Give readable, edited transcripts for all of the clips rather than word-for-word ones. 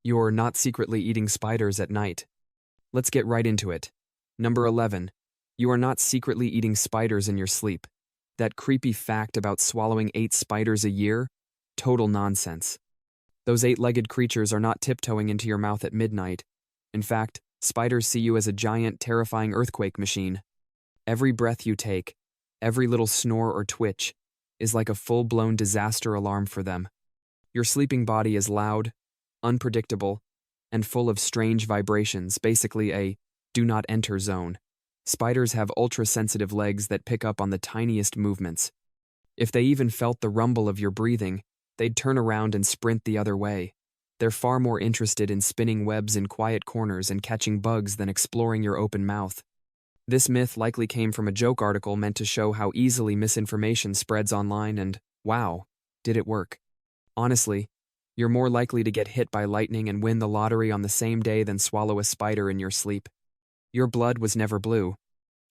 You're not secretly eating spiders at night. Let's get right into it. Number 11. You are not secretly eating spiders in your sleep. That creepy fact about swallowing 8 spiders a year? Total nonsense. Those 8-legged creatures are not tiptoeing into your mouth at midnight. In fact, spiders see you as a giant, terrifying earthquake machine. Every breath you take, every little snore or twitch, is like a full-blown disaster alarm for them. Your sleeping body is loud, unpredictable, and full of strange vibrations, basically a do-not-enter zone. Spiders have ultra-sensitive legs that pick up on the tiniest movements. If they even felt the rumble of your breathing, they'd turn around and sprint the other way. They're far more interested in spinning webs in quiet corners and catching bugs than exploring your open mouth. This myth likely came from a joke article meant to show how easily misinformation spreads online, and wow, did it work. Honestly, you're more likely to get hit by lightning and win the lottery on the same day than swallow a spider in your sleep. Your blood was never blue.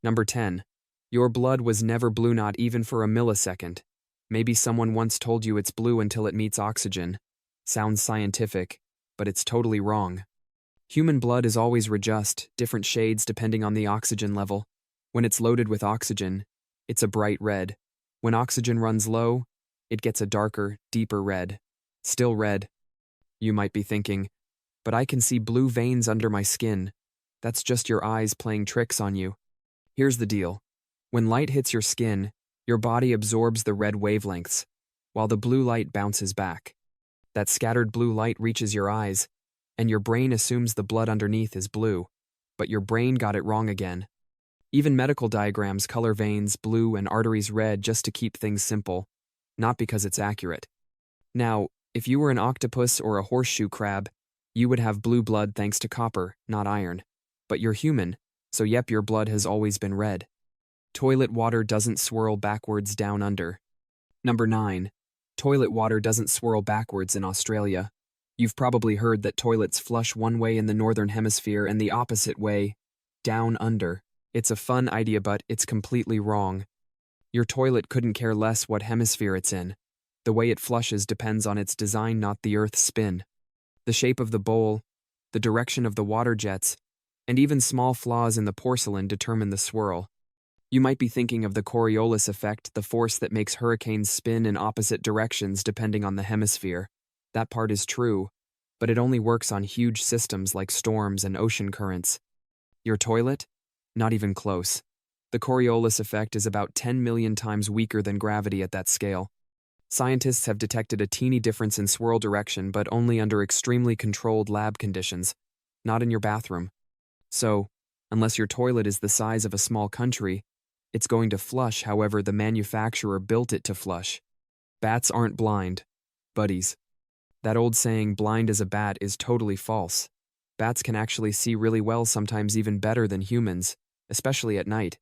Number 10. Your blood was never blue, not even for a millisecond. Maybe someone once told you it's blue until it meets oxygen. Sounds scientific, but it's totally wrong. Human blood is always just different shades depending on the oxygen level. When it's loaded with oxygen, it's a bright red. When oxygen runs low, it gets a darker, deeper red. Still red. You might be thinking, but I can see blue veins under my skin. That's just your eyes playing tricks on you. Here's the deal. When light hits your skin, your body absorbs the red wavelengths, while the blue light bounces back. That scattered blue light reaches your eyes, and your brain assumes the blood underneath is blue, but your brain got it wrong again. Even medical diagrams color veins blue and arteries red just to keep things simple, not because it's accurate. Now, if you were an octopus or a horseshoe crab, you would have blue blood thanks to copper, not iron. But you're human, so yep, your blood has always been red. Toilet water doesn't swirl backwards down under. Number 9. Toilet water doesn't swirl backwards in Australia. You've probably heard that toilets flush one way in the northern hemisphere and the opposite way, down under. It's a fun idea, but it's completely wrong. Your toilet couldn't care less what hemisphere it's in. The way it flushes depends on its design, not the Earth's spin. The shape of the bowl, the direction of the water jets, and even small flaws in the porcelain determine the swirl. You might be thinking of the Coriolis effect, the force that makes hurricanes spin in opposite directions depending on the hemisphere. That part is true, but it only works on huge systems like storms and ocean currents. Your toilet? Not even close. The Coriolis effect is about 10 million times weaker than gravity at that scale. Scientists have detected a teeny difference in swirl direction, but only under extremely controlled lab conditions, not in your bathroom. So, unless your toilet is the size of a small country, it's going to flush however the manufacturer built it to flush. Bats aren't blind, buddies. That old saying, blind as a bat, is totally false. Bats can actually see really well, sometimes even better than humans, especially at night.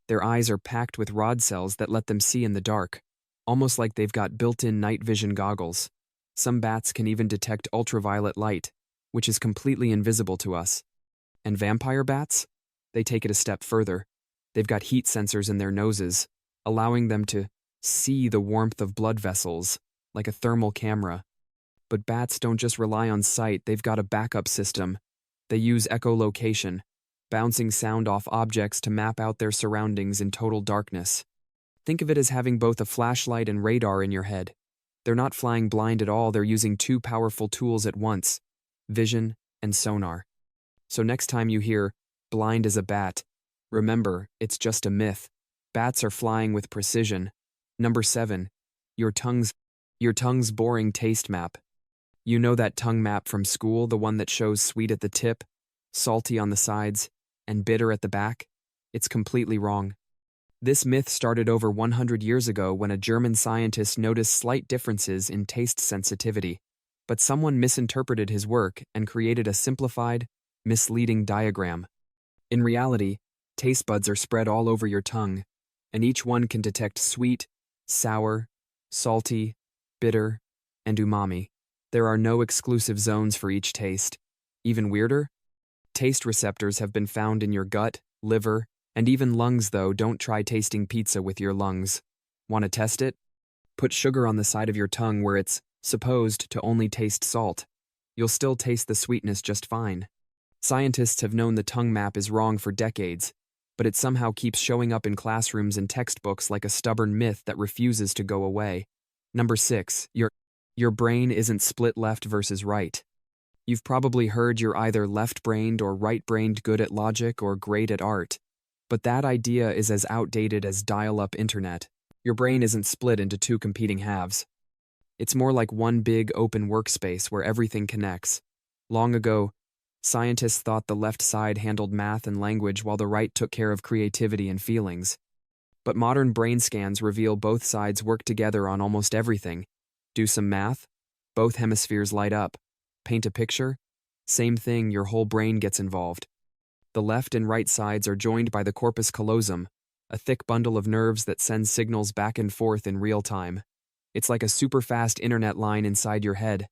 Their eyes are packed with rod cells that let them see in the dark, almost like they've got built-in night vision goggles. Some bats can even detect ultraviolet light, which is completely invisible to us. And vampire bats? They take it a step further. They've got heat sensors in their noses, allowing them to see the warmth of blood vessels, like a thermal camera. But bats don't just rely on sight, they've got a backup system. They use echolocation, bouncing sound off objects to map out their surroundings in total darkness. Think of it as having both a flashlight and radar in your head. They're not flying blind at all, they're using two powerful tools at once, vision and sonar. So next time you hear, blind as a bat, remember, it's just a myth. Bats are flying with precision. Number 7. Your tongue's boring taste map. You know that tongue map from school, the one that shows sweet at the tip, salty on the sides, and bitter at the back? It's completely wrong. This myth started over 100 years ago when a German scientist noticed slight differences in taste sensitivity, but someone misinterpreted his work and created a simplified, misleading diagram. In reality, taste buds are spread all over your tongue, and each one can detect sweet, sour, salty, bitter, and umami. There are no exclusive zones for each taste. Even weirder? Taste receptors have been found in your gut, liver, and even lungs, though. Don't try tasting pizza with your lungs. Want to test it? Put sugar on the side of your tongue where it's supposed to only taste salt. You'll still taste the sweetness just fine. Scientists have known the tongue map is wrong for decades, but it somehow keeps showing up in classrooms and textbooks like a stubborn myth that refuses to go away. Number 6. Your brain isn't split left versus right. You've probably heard you're either left-brained or right-brained, good at logic or great at art. But that idea is as outdated as dial-up internet. Your brain isn't split into two competing halves. It's more like one big open workspace where everything connects. Long ago, scientists thought the left side handled math and language while the right took care of creativity and feelings. But modern brain scans reveal both sides work together on almost everything. Do some math, both hemispheres light up. Paint a picture, same thing, your whole brain gets involved. The left and right sides are joined by the corpus callosum, a thick bundle of nerves that sends signals back and forth in real time. It's like a super fast internet line inside your head.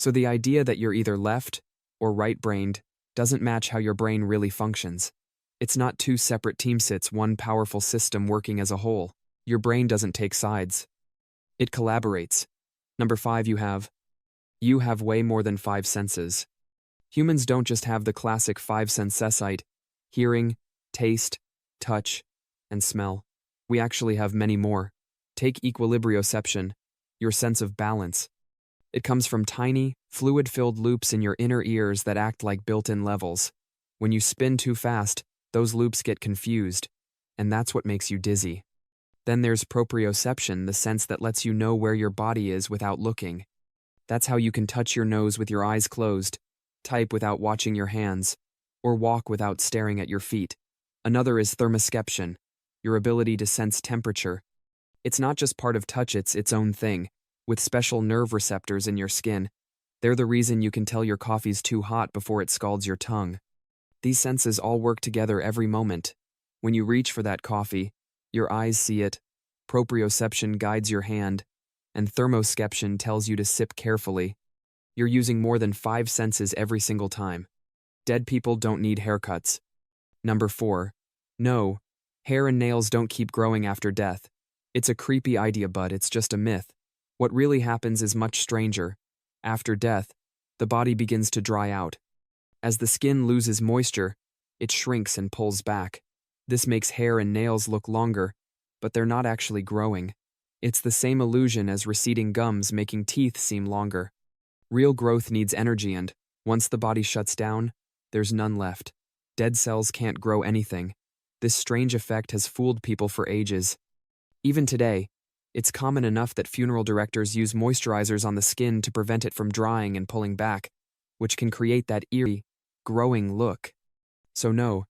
So the idea that you're either left or right-brained doesn't match how your brain really functions. It's not two separate teams, it's one powerful system working as a whole. Your brain doesn't take sides. It collaborates. Number 5, you have way more than 5 senses. Humans don't just have the classic 5 senses: sight, hearing, taste, touch, and smell. We actually have many more. Take equilibrioception, your sense of balance. It comes from tiny, fluid-filled loops in your inner ears that act like built-in levels. When you spin too fast, those loops get confused, and that's what makes you dizzy. Then there's proprioception, the sense that lets you know where your body is without looking. That's how you can touch your nose with your eyes closed, type without watching your hands, or walk without staring at your feet. Another is thermosception, your ability to sense temperature. It's not just part of touch, it's its own thing, with special nerve receptors in your skin. They're the reason you can tell your coffee's too hot before it scalds your tongue. These senses all work together every moment. When you reach for that coffee, your eyes see it, proprioception guides your hand, and thermosception tells you to sip carefully. You're using more than 5 senses every single time. Dead people don't need haircuts. Number 4. No, hair and nails don't keep growing after death. It's a creepy idea, but it's just a myth. What really happens is much stranger. After death, the body begins to dry out. As the skin loses moisture, it shrinks and pulls back. This makes hair and nails look longer, but they're not actually growing. It's the same illusion as receding gums making teeth seem longer. Real growth needs energy, and once the body shuts down, there's none left. Dead cells can't grow anything. This strange effect has fooled people for ages. Even today, it's common enough that funeral directors use moisturizers on the skin to prevent it from drying and pulling back, which can create that eerie, growing look. So no,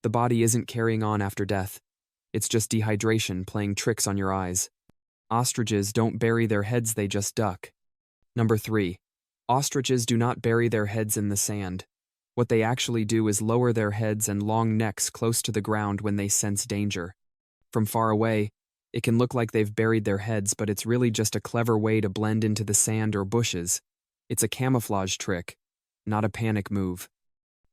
the body isn't carrying on after death. It's just dehydration playing tricks on your eyes. Ostriches don't bury their heads, they just duck. Number 3. Ostriches do not bury their heads in the sand. What they actually do is lower their heads and long necks close to the ground when they sense danger. From far away, it can look like they've buried their heads, but it's really just a clever way to blend into the sand or bushes. It's a camouflage trick, not a panic move.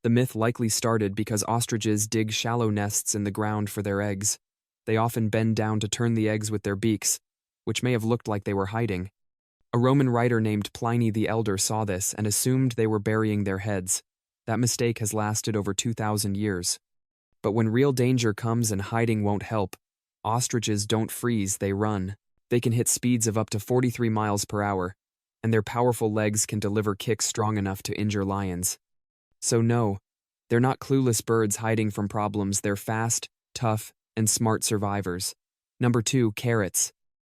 The myth likely started because ostriches dig shallow nests in the ground for their eggs. They often bend down to turn the eggs with their beaks, which may have looked like they were hiding. A Roman writer named Pliny the Elder saw this and assumed they were burying their heads. That mistake has lasted over 2,000 years. But when real danger comes and hiding won't help, ostriches don't freeze, they run. They can hit speeds of up to 43 miles per hour, and their powerful legs can deliver kicks strong enough to injure lions. So no, they're not clueless birds hiding from problems, they're fast, tough, and smart survivors. Number 2, carrots.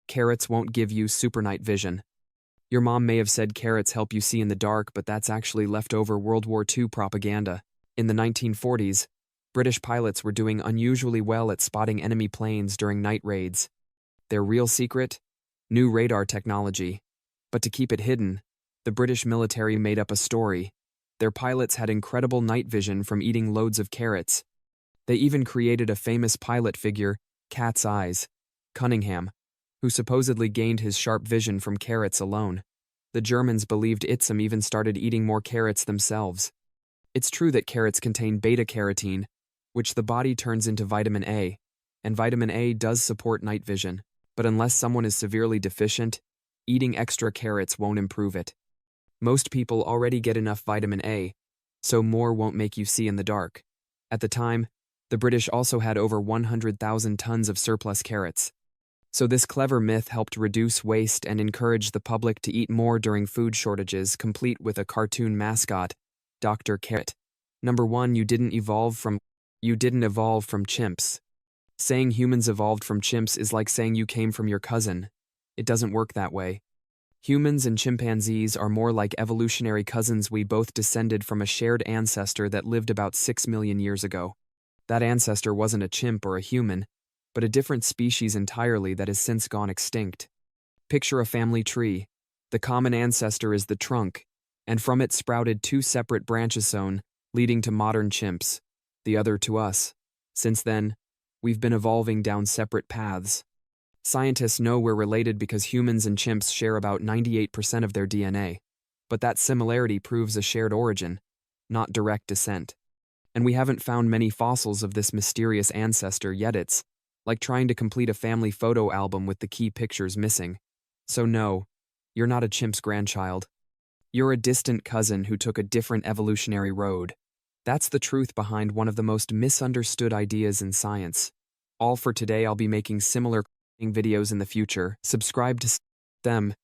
Carrots won't give you super night vision. Your mom may have said carrots help you see in the dark, but that's actually leftover World War II propaganda. In the 1940s, British pilots were doing unusually well at spotting enemy planes during night raids. Their real secret? New radar technology. But to keep it hidden, the British military made up a story. Their pilots had incredible night vision from eating loads of carrots. They even created a famous pilot figure, Cat's Eyes, Cunningham, who supposedly gained his sharp vision from carrots alone. The Germans believed Itzum even started eating more carrots themselves. It's true that carrots contain beta-carotene, which the body turns into vitamin A, and vitamin A does support night vision, but unless someone is severely deficient, eating extra carrots won't improve it. Most people already get enough vitamin A, so more won't make you see in the dark. At the time, the British also had over 100,000 tons of surplus carrots. So this clever myth helped reduce waste and encourage the public to eat more during food shortages, complete with a cartoon mascot, Dr. Carrot. Number 1, you didn't evolve from chimps. Saying humans evolved from chimps is like saying you came from your cousin. It doesn't work that way. Humans and chimpanzees are more like evolutionary cousins. We both descended from a shared ancestor that lived about 6 million years ago. That ancestor wasn't a chimp or a human, but a different species entirely that has since gone extinct. Picture a family tree. The common ancestor is the trunk, and from it sprouted 2 separate branches sown, leading to modern chimps, the other to us. Since then, we've been evolving down separate paths. Scientists know we're related because humans and chimps share about 98% of their DNA, but that similarity proves a shared origin, not direct descent. And we haven't found many fossils of this mysterious ancestor yet. It's like trying to complete a family photo album with the key pictures missing. So no, you're not a chimp's grandchild. You're a distant cousin who took a different evolutionary road. That's the truth behind one of the most misunderstood ideas in science. All for today. I'll be making similar videos in the future. Subscribe to them.